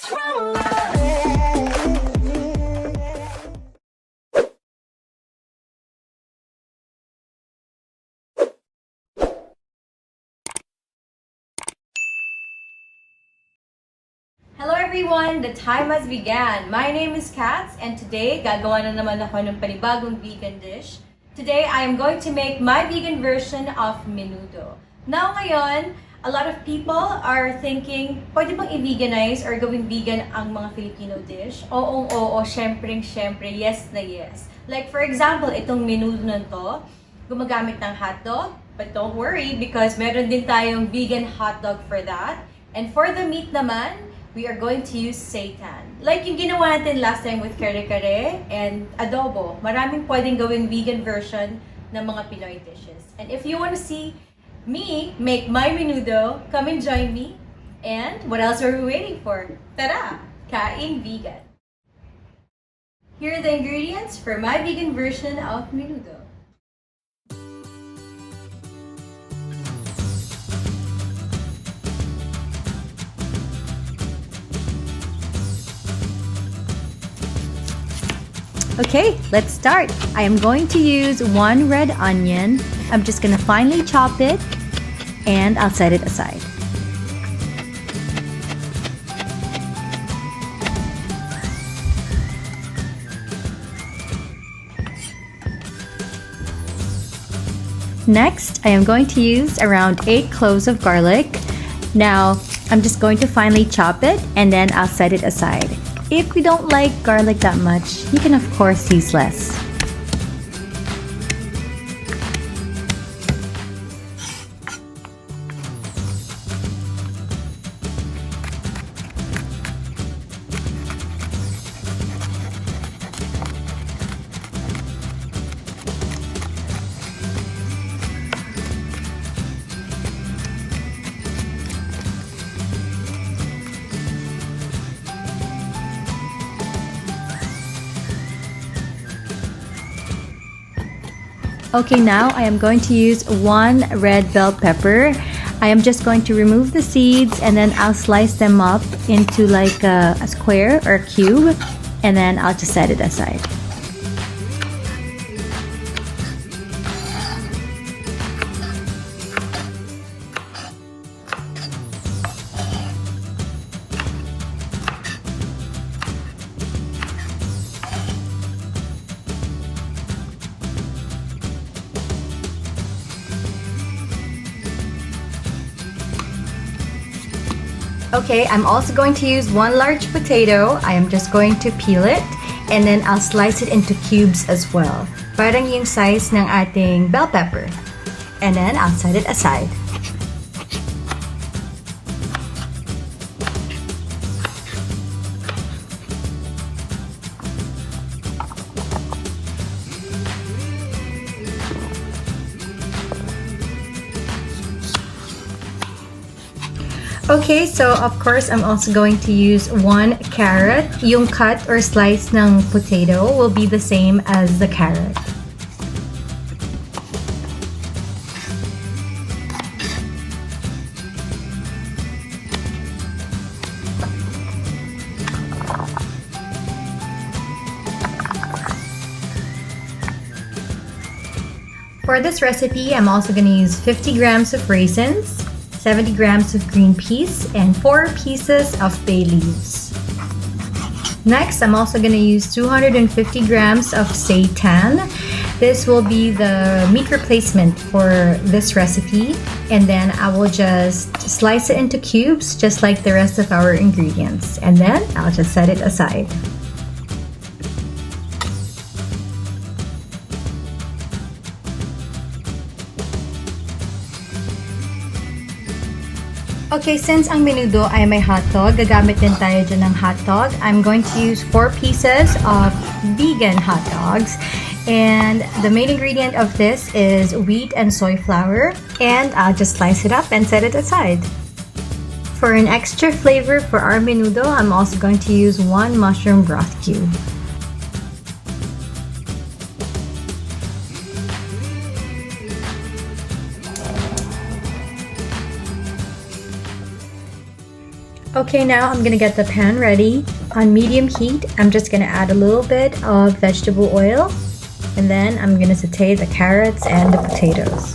Hello everyone! The time has begun. My name is Kat and today gagawa na naman ako ng panibagong vegan dish. Today I am going to make my vegan version of menudo. Now ngayon, a lot of people are thinking, pwede bang i-veganize or gawing vegan ang mga Filipino dish? Oo, syempre, yes na yes. Like for example, itong menudo na to, gumagamit ng hotdog. But don't worry because meron din tayong vegan hotdog for that. And for the meat naman, we are going to use seitan. Like yung ginawa natin last time with kare-kare and adobo. Maraming pwedeng gawing vegan version ng mga Pinoy dishes. And if you want to see me make my menudo, come and join me. And what else are we waiting for? Tara! Kain vegan! Here are the ingredients for my vegan version of menudo. Okay, let's start. I am going to use 1 red onion. I'm just gonna finely chop it and I'll set it aside. Next, I am going to use around 8 cloves of garlic. Now, I'm just going to finely chop it and then I'll set it aside. If you don't like garlic that much, you can of course use less. Okay, now I am going to use 1 red bell pepper. I am just going to remove the seeds and then I'll slice them up into like a square or a cube and then I'll just set it aside. Okay, I'm also going to use 1 large potato. I am just going to peel it and then I'll slice it into cubes as well. Parang yung size ng ating bell pepper. And then I'll set it aside. Okay, so of course, I'm also going to use 1 carrot. Yung cut or slice ng potato will be the same as the carrot. For this recipe, I'm also going to use 50 grams of raisins, 70 grams of green peas, and 4 pieces of bay leaves. Next, I'm also going to use 250 grams of seitan. This will be the meat replacement for this recipe. And then I will just slice it into cubes, just like the rest of our ingredients. And then I'll just set it aside. Okay, since ang menudo ay may hotdog, gagamit din tayo dyan ng hotdog. I'm going to use 4 pieces of vegan hot dogs. And the main ingredient of this is wheat and soy flour. And I'll just slice it up and set it aside. For an extra flavor for our menudo, I'm also going to use 1 mushroom broth cube. Okay, now I'm gonna get the pan ready. On medium heat, I'm just gonna add a little bit of vegetable oil, and then I'm gonna saute the carrots and the potatoes.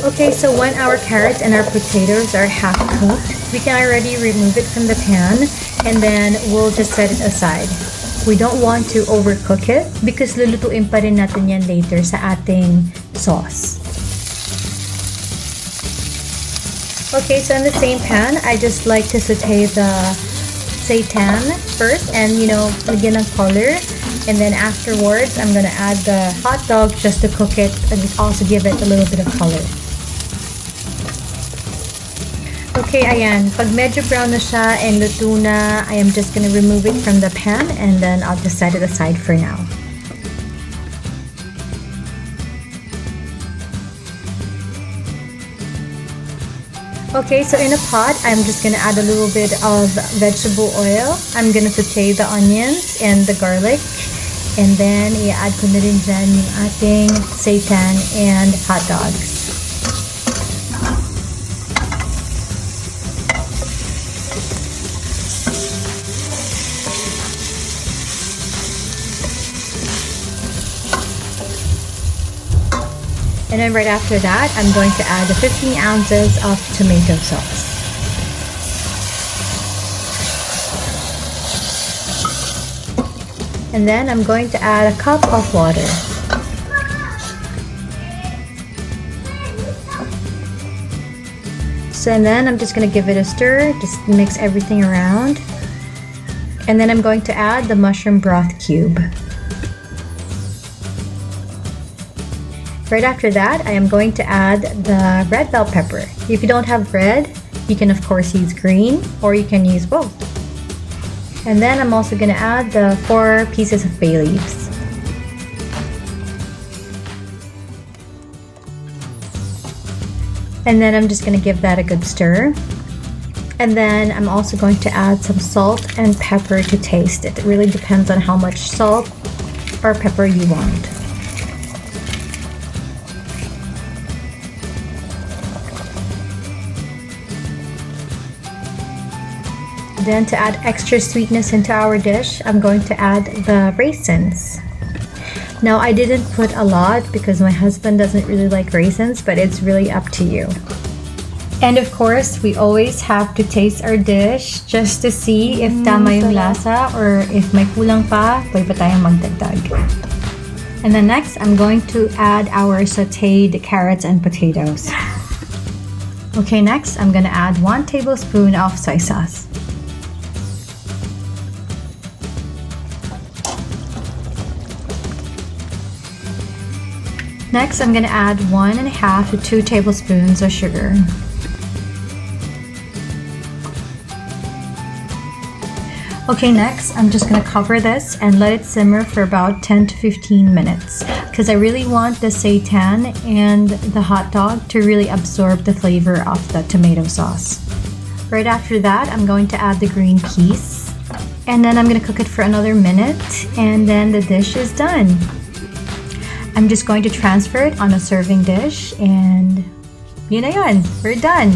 Okay, so when our carrots and our potatoes are half cooked, we can already remove it from the pan, and then we'll just set it aside. We don't want to overcook it because lulutuin pa rin natin yan later sa ating sauce. Okay, so in the same pan, I just like to saute the seitan first and, lagyan ng color. And then afterwards, I'm gonna add the hot dog just to cook it and also give it a little bit of color. Okay, ayan. Pag medyo brown na siya and luto na, I am just gonna remove it from the pan and then I'll just set it aside for now. Okay, so in a pot, I'm just gonna add a little bit of vegetable oil. I'm gonna saute the onions and the garlic. And then, i-add ko na rin dyan yung ating seitan and hot dogs. And then right after that, I'm going to add the 15 ounces of tomato sauce. And then I'm going to add a cup of water. So and then I'm just going to give it a stir, just mix everything around. And then I'm going to add the mushroom broth cube. Right after that, I am going to add the red bell pepper. If you don't have red, you can of course use green or you can use both. And then I'm also going to add the 4 pieces of bay leaves. And then I'm just going to give that a good stir. And then I'm also going to add some salt and pepper to taste it. It really depends on how much salt or pepper you want. Then to add extra sweetness into our dish, I'm going to add the raisins. Now I didn't put a lot because my husband doesn't really like raisins, but it's really up to you. And of course, we always have to taste our dish just to see if tama yung lasa or if may kulang pa, pwede pa tayong magdagdag. And then next, I'm going to add our sauteed carrots and potatoes. Okay, next, I'm gonna add 1 tablespoon of soy sauce. Next, I'm going to add 1.5 to 2 tablespoons of sugar. Okay, next, I'm just going to cover this and let it simmer for about 10 to 15 minutes because I really want the seitan and the hot dog to really absorb the flavor of the tomato sauce. Right after that, I'm going to add the green peas and then I'm going to cook it for another minute and then the dish is done. I'm just going to transfer it on a serving dish and yun na yun, we're done.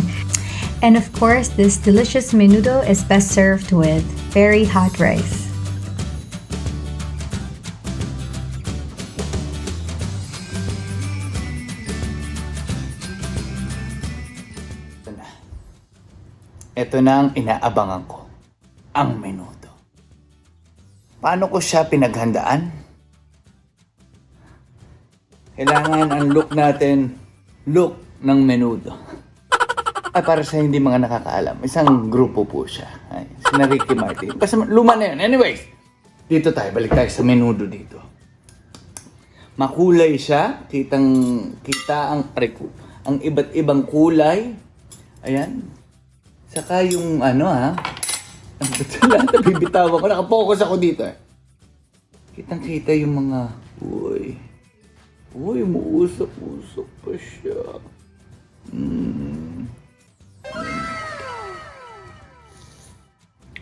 And of course, this delicious menudo is best served with very hot rice. Ito na ang inaabangan ko, ang menudo. Paano ko siya pinaghandaan? Kailangan ang look natin, look ng menudo. Ay, para sa hindi mga nakakaalam, isang grupo po siya. Ay, si Ricky Martin. Kasi luma na yun. Anyways, dito tayo, balik tayo sa menudo dito. Makulay siya, kita ang iba't ibang kulay. Ayan. Saka yung ang nabibitawan ko, nakapokus ako dito eh. Kitang-kita yung mga, Uy, umuusap-usap pa siya.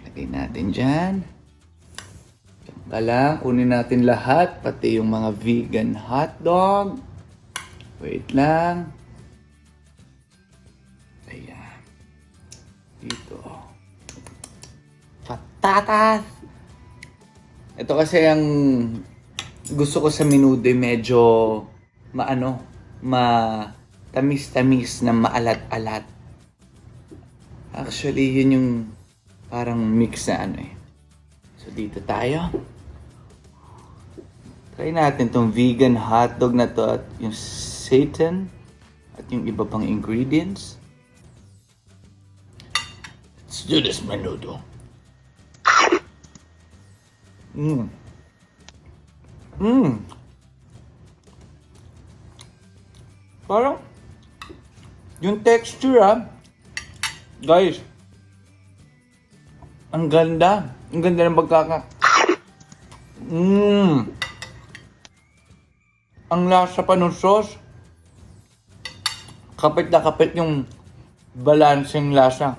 Lagay natin dyan. Kailangan kunin natin lahat, pati yung mga vegan hotdog. Wait lang. Ayan. Dito. Patatas! Ito kasi ang gusto ko sa menudo, medyo tamis-tamis na maalat-alat. Actually, yun yung parang mix na So, dito tayo. Try natin tong vegan hotdog na to at yung Seitan at yung iba pang ingredients. Let's do this menudo. Parang yung texture guys, ang ganda ng pagkaka. Ang lasa pa ng sauce. Kapit na kapit yung balancing lasa.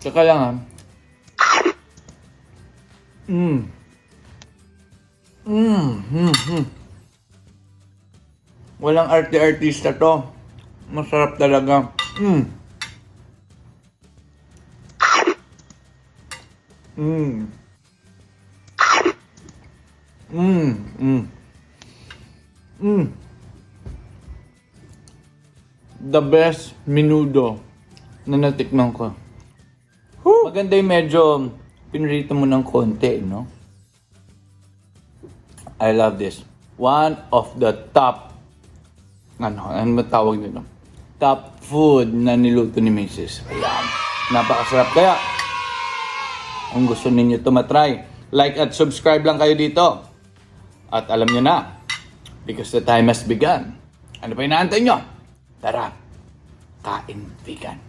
Tsaka lang Walang arte-artista to. Masarap talaga. The best menudo na natikman ko. Maganda yung medyo pinrito mo ng konti, no? I love this. One of the top, ano matawag nito? Top food na niluto ni Mrs. Ayan. Napakasarap. Kaya, kung gusto ninyo ito matry, like at subscribe lang kayo dito. At alam nyo na, because the time has begun. Ano pa inaantay nyo? Tara, kain vegan.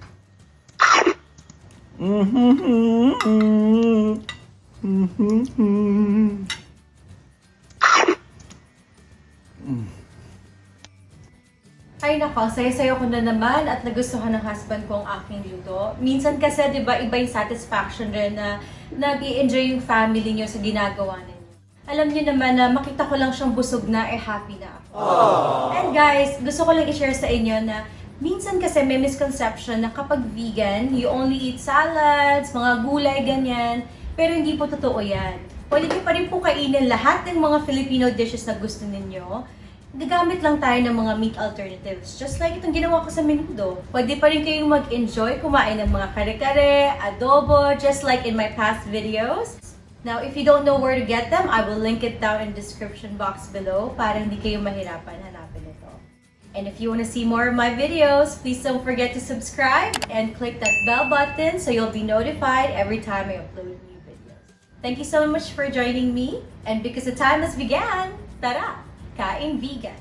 Ay nako, saya-saya ko na naman at nagustuhan ng husband ko ang aking luto. Minsan kasi, di ba, iba yung satisfaction rin na nag-i-enjoy yung family niyo sa ginagawa ninyo. Alam niyo naman na makita ko lang siyang busog na, happy na ako. And guys, gusto ko lang i-share sa inyo na minsan kasi may misconception na kapag vegan, you only eat salads, mga gulay, ganyan. Pero hindi po totoo yan. Pwede niyo pa rin po kainin lahat ng mga Filipino dishes na gusto ninyo. Gagamit lang tayo ng mga meat alternatives. Just like itong ginawa ko sa menudo. Pwede pa rin kayong mag-enjoy kumain ng mga kare-kare, adobo, just like in my past videos. Now, if you don't know where to get them, I will link it down in the description box below para hindi kayo mahirapan hanapin ito. And if you want to see more of my videos, please don't forget to subscribe and click that bell button so you'll be notified every time I upload new videos. Thank you so much for joining me. And because the time has began, tara! Kain vegan.